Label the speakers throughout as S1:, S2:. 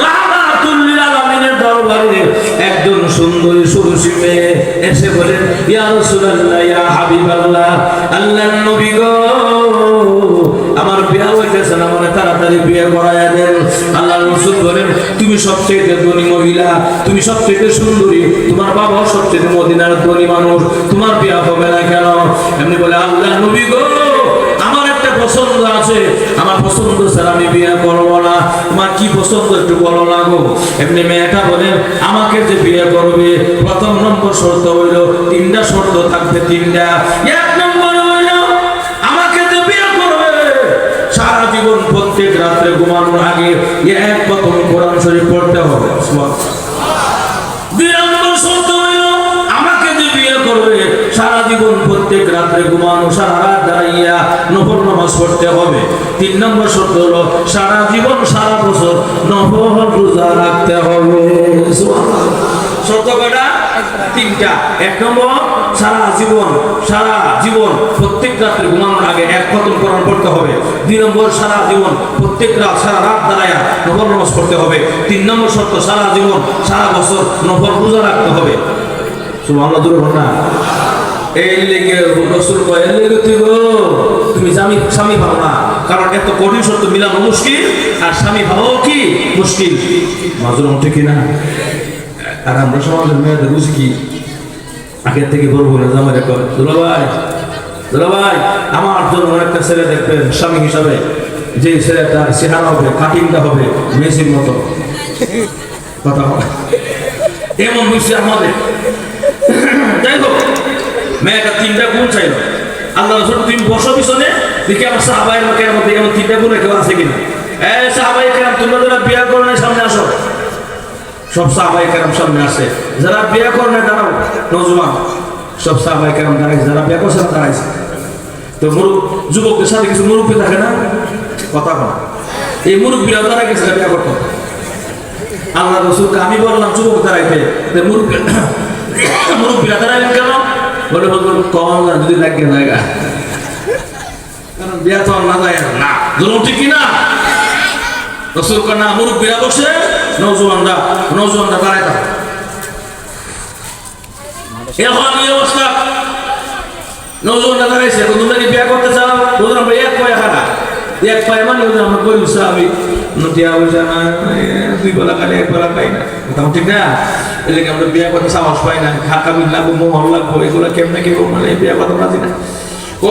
S1: রাহমাতুল লিল আলামিনের দরবারে একজন সুন্দরী সুরুষী মেয়ে এসে বলেন, ইয়া রাসূলুল্লাহ, ইয়া হাবিবাল্লাহ, আল্লাহর নবী গো, আমার বিয়ে হইতেছে না, মানে তাড়াতাড়ি বিয়ে করায়া দেন। আল্লাহর রাসূল বলেন, তুমি সবচেয়ে ধনী মহিলা, তুমি সবচেয়ে সুন্দরী, তোমার বাবাও সবচেয়ে মদিনার ধনী মানুষ, তোমার বিয়ে হবে না কেন? এমনি বলে, আল্লাহর নবী গো, আমার একটা পছন্দ আছে, আমার পছন্দ স্যার আমি বিয়ে করবো না, তোমার কি পছন্দ একটু বলো না গো। এমনি মেয়েটা বলে, আমাকে যে বিয়ে করবে প্রথম নম্বর শর্ত হইল, তিনটা শর্ত থাকবে, তিনটা। এক নম্বর হইল, আমাকে যে বিয়ে করবে সারা জীবন প্রত্যেক রাত্রে ঘুমানোর আগে এক প্রথম কোরআন শরীফ পড়তে হবে। দুই নম্বর শর্ত হইল, আমাকে যে বিয়ে করবে সারা জীবন প্রত্যেক রাত্রে ঘুমানো, সারা রাত দাঁড়াইয়া নফল নামাজ পড়তে হবে। তিন নম্বর শর্ত হলো, সারা জীবন সারা বছর নফল রোজা রাখতে হবে। শর্ত কয়টা? তিনটা। এক নম্বর, সারা জীবন প্রত্যেক রাত্রে ঘুমানোর আগে এক খতম কোরআন পড়তে হবে। দুই নম্বর, সারা জীবন প্রত্যেক রাত সারা রাত দাঁড়াইয়া নফল নামাজ পড়তে হবে। তিন নম্বর শর্ত, সারা জীবন সারা বছর নফল রোজা রাখতে হবে। সুবহানাল্লাহ, জোরে বল না। এই লেগে রাসূল কয়, এই লেগে তুমি স্বামী পাও না, কারণ এত কঠিন শর্ত মিলানো মুশকিল, আর স্বামী পাওয়াও কি মুশকিল। মাজুর ঠিক না? আর আমরা সমাজের মেয়েদের বুঝি কি, আগের থেকে বলবো না, জামাই রেখো, দুলাভাই আমার জন্য একটা ছেলে দেখবেন স্বামী হিসাবে, যে ছেলেটার চেহারা হবে, কাটিংটা হবে মেসির মতো, কথা বলে এমন বুঝছে আমাদের। যাই হোক, মেয়েটা তিনটা গুণ চাইল। আল্লাহ রাসূল, তুমি বসো পিছনে, দেখি আমার সাহাবায়ের লোকের মধ্যে এমন তিনটা গুণ কেউ আছে কিনা। সাহাবায়ে কেরাম, তোমরা যারা বিয়ে করো না সামনে আসো। সব সাহাবায়ে কেরাম সামনে আসে। যারা বিয়ে করে না দাঁড়াও, নওজোয়ান সব সাহাবায়ে কেরাম দাঁড়াইছে, যারা বিয়ে করছে দাঁড়াইছে। তো যুবকদের সাথে কিছু মুরব্বী থাকে না, কথা বলা, এই মুরব্বীরা দাঁড়াই গেছে বিয়ে করতে। আল্লাহ রাসূলকে আমি বললাম যুবক দাঁড়াইতে, মুরব্বীরা দাঁড়াইলেন কেন? বলে কম না, যদি লাগে জায়গা, কারণ বিয়া তো না যায় না, ধরুন ঠিক কিনা? রাসূল না, মুরব্বীরা বসে, নওজোয়ানরা দাঁড়ায় থাকে। এখন এই অবস্থা, নওজোয়ানরা দাঁড়াইছে, তোমরা কি বিয়া করতে চাও? বললাম আমরা এক পায়ে খানা, এক পায়ে মানে আমরা করি আমি নটিয়া বসে না, দুই বেলা খালি এক বেলা পাই না, তখন ঠিক না? এলাকা আমরা বিয়ে করতে সাহস পাই না, খাকামি লাগবো, মোহর লাগবো, এগুলো কেমনে কেউ মানে বিয়ে করতে রাজি না।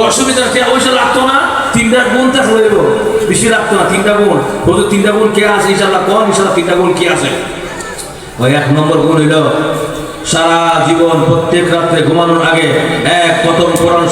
S1: অসুবিধা পয়সা লাগতো না, তিনটা গুণ থাকলে বেশি লাগতো না, তিনটা গুণ। বলতো তিনটা গুণ কে আছে ইনশাল্লাহ, কোন ইনশাল্লাহ তিনটা গুণ কি আছে? ওই এক নম্বর গুণ হইল, সারা জীবন প্রত্যেক রাত্রে ঘুমানোর আগে এক প্রথম কোরআন